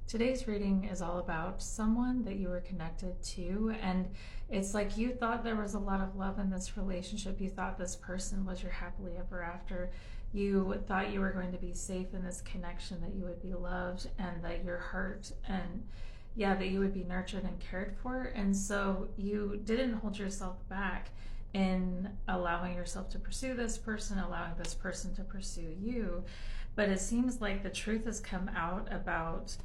Today's reading is all about someone that you were connected to, and it's like you thought there was a lot of love in this relationship. You thought this person was your happily ever after. You thought you were going to be safe in this connection, that you would be loved, and that your heart and yeah, that you would be nurtured and cared for. And so you didn't hold yourself back in allowing yourself to pursue this person, allowing this person to pursue you. But it seems like the truth has come out about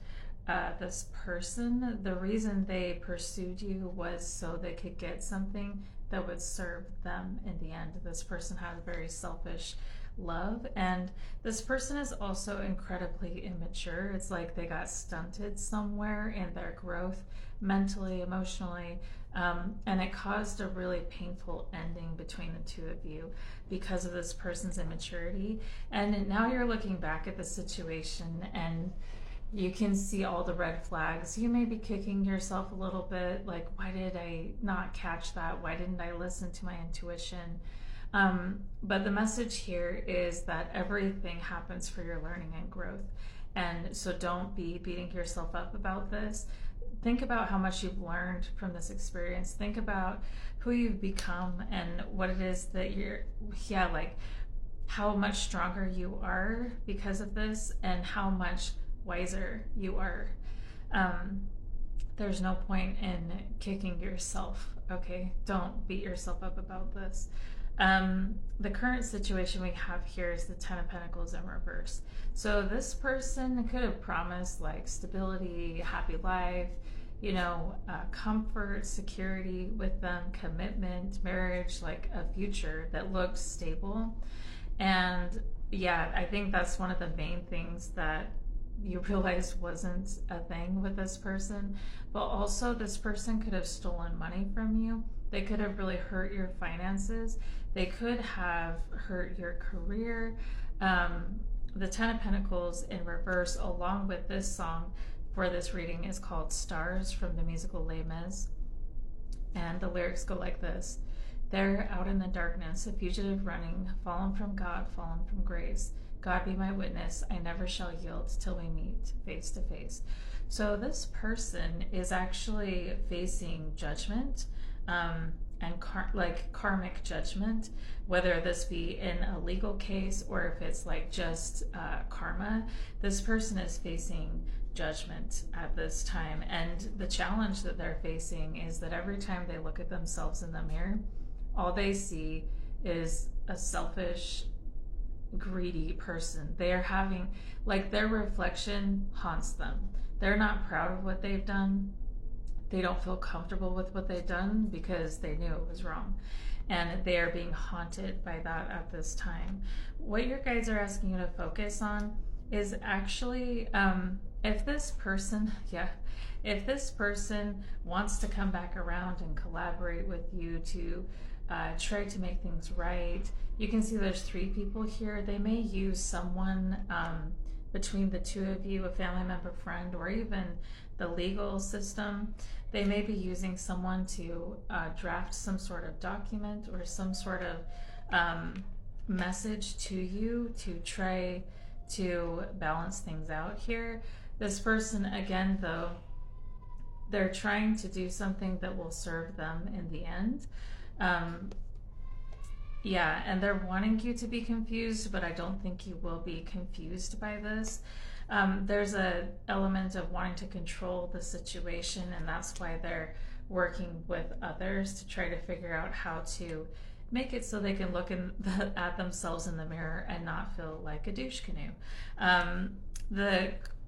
this person. The reason they pursued you was so they could get something that would serve them in the end. This person had a very selfish love, and this person is also incredibly immature. It's like they got stunted somewhere in their growth, mentally, emotionally, and it caused a really painful ending between the two of you because of this person's immaturity. And now you're looking back at the situation and you can see all the red flags. You may be kicking yourself a little bit, like, why did I not catch that? Why didn't I listen to my intuition? But the message here is that everything happens for your learning and growth. And so don't be beating yourself up about this. Think about how much you've learned from this experience. Think about who you've become and what it is that like how much stronger you are because of this and how much wiser you are. There's no point in kicking yourself, okay? Don't beat yourself up about this. The current situation we have here is the Ten of Pentacles in reverse. So this person could have promised like stability, happy life, comfort, security with them, commitment, marriage, like a future that looked stable. And yeah, I think that's one of the main things that you realize wasn't a thing with this person. But also this person could have stolen money from you. They could have really hurt your finances. They could have hurt your career. The Ten of Pentacles in reverse, along with this song for this reading, is called Stars from the musical Les Mis. And the lyrics go like this. There out in the darkness, a fugitive running, fallen from God, fallen from grace. God be my witness, I never shall yield till we meet face to face. So this person is actually facing judgment, and karmic judgment, whether this be in a legal case or if it's like just karma. This person is facing judgment at this time, and the challenge that they're facing is that every time they look at themselves in the mirror, all they see is a selfish, greedy person. They are having, like, their reflection haunts them. They're not proud of what they've done. They don't feel comfortable with what they've done because they knew it was wrong. And they are being haunted by that at this time. What your guides are asking you to focus on is actually, if this person wants to come back around and collaborate with you to try to make things right. You can see there's three people here. They may use someone between the two of you, a family member, friend, or even the legal system. They may be using someone to draft some sort of document or some sort of message to you to try to balance things out here. This person, again, though, they're trying to do something that will serve them in the end. And they're wanting you to be confused, but I don't think you will be confused by this. There's a element of wanting to control the situation, and that's why they're working with others to try to figure out how to make it so they can look at themselves in the mirror and not feel like a douche canoe.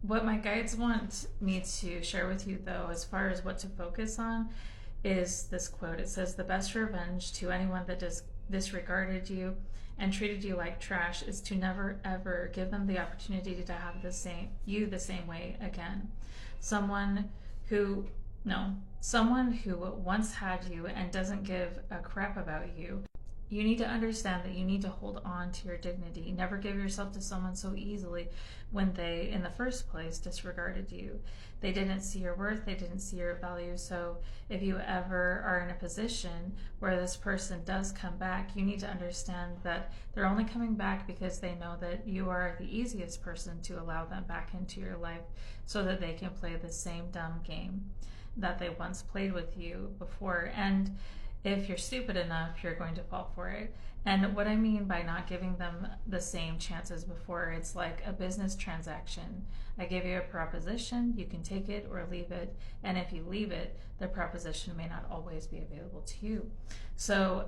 What my guides want me to share with you, though, as far as what to focus on, is this quote. It says, "The best revenge to anyone that disregarded you and treated you like trash is to never ever give them the opportunity to have the same way again. Someone who once had you and doesn't give a crap about you you need to understand that you need to hold on to your dignity. Never give yourself to someone so easily when they, in the first place, disregarded you. They didn't see your worth, they didn't see your value. So if you ever are in a position where this person does come back, you need to understand that they're only coming back because they know that you are the easiest person to allow them back into your life so that they can play the same dumb game that they once played with you before. And if you're stupid enough, you're going to fall for it. And what I mean by not giving them the same chances before, it's like a business transaction. I give you a proposition, you can take it or leave it. And if you leave it, the proposition may not always be available to you. So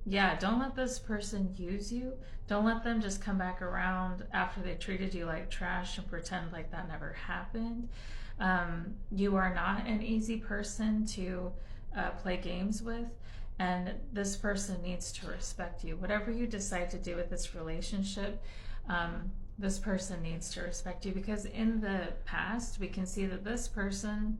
yeah, don't let this person use you. Don't let them just come back around after they treated you like trash and pretend like that never happened. You are not an easy person to play games with, and this person needs to respect you. Whatever you decide to do with this relationship, this person needs to respect you, because in the past we can see that this person,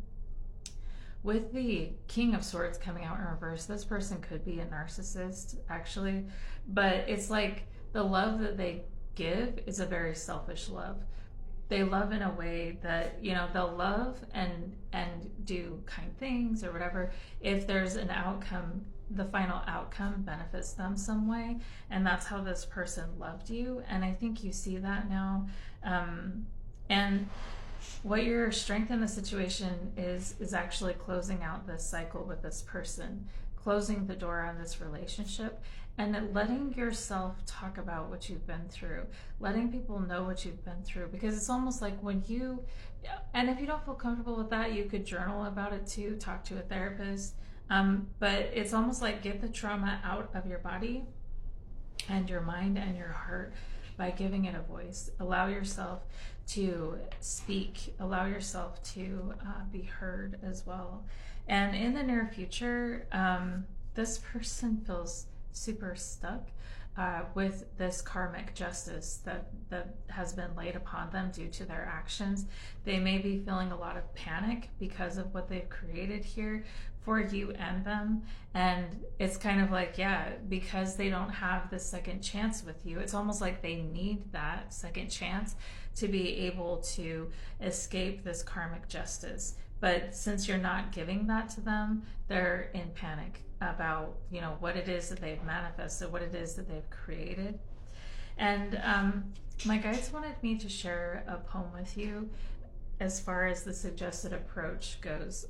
with the King of Swords coming out in reverse, this person could be a narcissist actually, but it's like the love that they give is a very selfish love. They love in a way that, you know, they'll love and do kind things or whatever if there's an outcome, the final outcome benefits them some way. And that's how this person loved you, and I think you see that now. And what your strength in the situation is actually closing out this cycle with this person, closing the door on this relationship, and letting yourself talk about what you've been through, letting people know what you've been through, because it's almost like when you, and if you don't feel comfortable with that, you could journal about it too, talk to a therapist, but it's almost like get the trauma out of your body and your mind and your heart by giving it a voice. Allow yourself to speak, allow yourself to be heard as well. And in the near future, this person feels super stuck with this karmic justice that has been laid upon them due to their actions. They may be feeling a lot of panic because of what they've created here for you and them. And it's kind of like, yeah, because they don't have the second chance with you, it's almost like they need that second chance to be able to escape this karmic justice. But since you're not giving that to them, they're in panic about, you know, what it is that they've manifested, what it is that they've created. And my guides wanted me to share a poem with you as far as the suggested approach goes.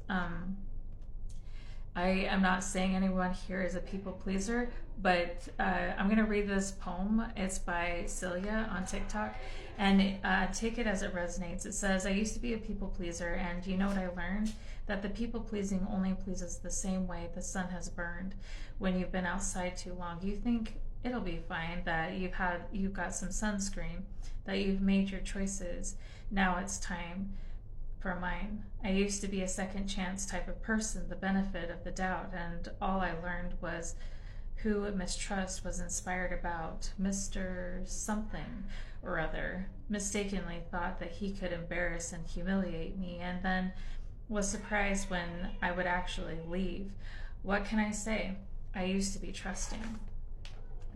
I am not saying anyone here is a people pleaser, but I'm going to read this poem. It's by Celia on TikTok, and take it as it resonates. It says, I used to be a people pleaser, and you know what I learned? That the people pleasing only pleases the same way the sun has burned. When you've been outside too long, you think it'll be fine, that you've got some sunscreen, that you've made your choices. Now it's time for mine. I used to be a second chance type of person, the benefit of the doubt, and all I learned was who mistrust was inspired about. Mr. Something or other mistakenly thought that he could embarrass and humiliate me, and then was surprised when I would actually leave. What can I say? I used to be trusting.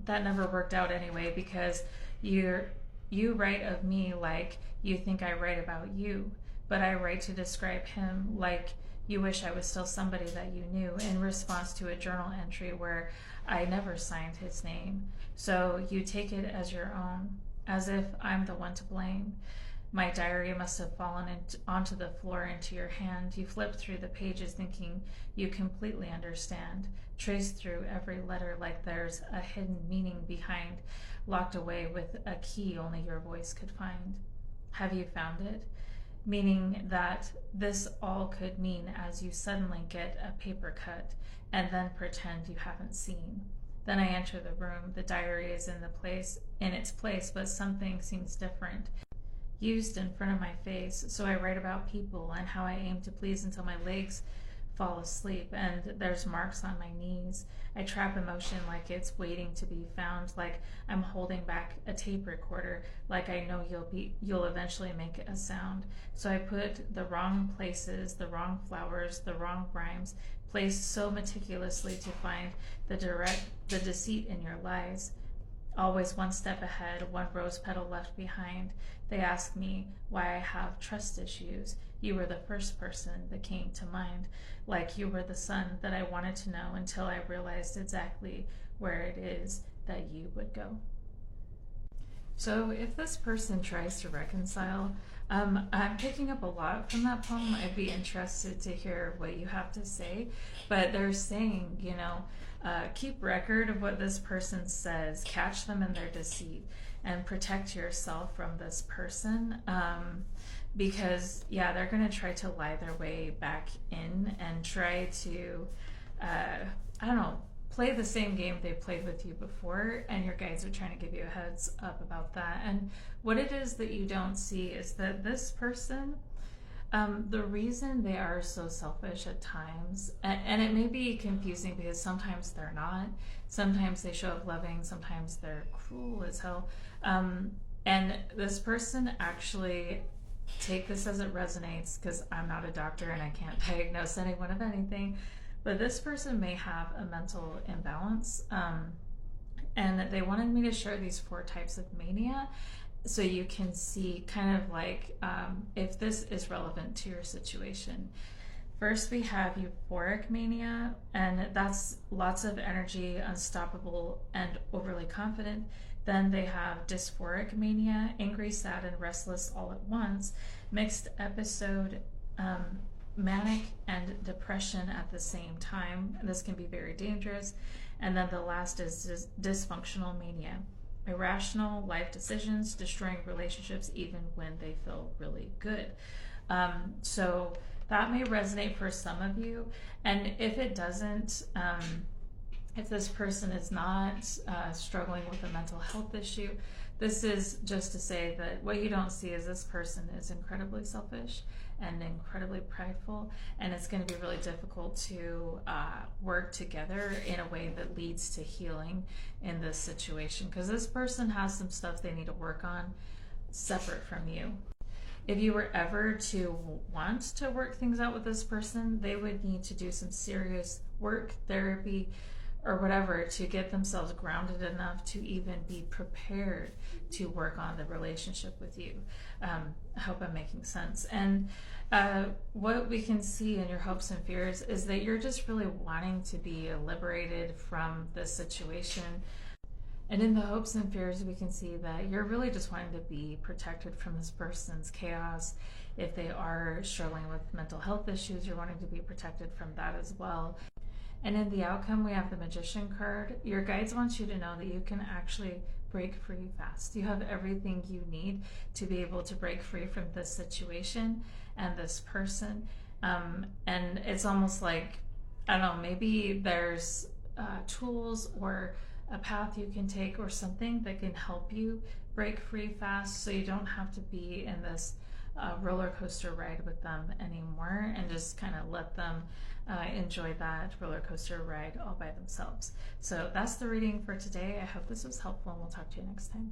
That never worked out anyway, because you write of me like you think I write about you, but I write to describe him like you wish I was still somebody that you knew, in response to a journal entry where I never signed his name. So you take it as your own, as if I'm the one to blame. My diary must have fallen onto the floor into your hand. You flip through the pages thinking you completely understand, trace through every letter like there's a hidden meaning behind, locked away with a key only your voice could find. Have you found it? Meaning that this all could mean as you suddenly get a paper cut and then pretend you haven't seen. Then I enter the room. The diary is in its place, but something seems different. Used in front of my face, so I write about people and how I aim to please until my legs fall asleep and there's marks on my knees. I trap emotion like it's waiting to be found, like I'm holding back a tape recorder, like I know you'll eventually make a sound. So I put the wrong places, the wrong flowers, the wrong rhymes, placed so meticulously to find the deceit in your lies. Always one step ahead, one rose petal left behind. They ask me why I have trust issues. You were the first person that came to mind, like you were the sun that I wanted to know until I realized exactly where it is that you would go. So if this person tries to reconcile, I'm picking up a lot from that poem. I'd be interested to hear what you have to say. But they're saying, keep record of what this person says, catch them in their deceit, and protect yourself from this person. Because, yeah, they're going to try to lie their way back in and try to, I don't know, play the same game they played with you before, and your guides are trying to give you a heads up about that. And what it is that you don't see is that this person, the reason they are so selfish at times, and it may be confusing because sometimes they're not, sometimes they show up loving, sometimes they're cruel as hell. And this person actually, take this as it resonates, because I'm not a doctor and I can't diagnose anyone of anything, but this person may have a mental imbalance, and they wanted me to share these 4 types of mania so you can see kind of like if this is relevant to your situation. First, we have euphoric mania, and that's lots of energy, unstoppable, and overly confident. Then they have dysphoric mania, angry, sad, and restless all at once, mixed episode, manic and depression at the same time. This can be very dangerous. And then the last is dysfunctional mania, irrational life decisions, destroying relationships even when they feel really good. So that may resonate for some of you. And if it doesn't, if this person is not struggling with a mental health issue, this is just to say that what you don't see is this person is incredibly selfish and incredibly prideful, and it's going to be really difficult to work together in a way that leads to healing in this situation, because this person has some stuff they need to work on separate from you. If you were ever to want to work things out with this person, they would need to do some serious work, therapy, or whatever to get themselves grounded enough to even be prepared to work on the relationship with you. I hope I'm making sense. And what we can see in your hopes and fears is that you're just really wanting to be liberated from this situation. And in the hopes and fears, we can see that you're really just wanting to be protected from this person's chaos. If they are struggling with mental health issues, you're wanting to be protected from that as well. And in the outcome, we have the Magician card. Your guides want you to know that you can actually break free fast. You have everything you need to be able to break free from this situation and this person. And it's almost like, I don't know, maybe there's tools or a path you can take or something that can help you break free fast, so you don't have to be in this roller coaster ride with them anymore, and just kind of let them enjoy that roller coaster ride all by themselves. So that's the reading for today. I hope this was helpful, and we'll talk to you next time.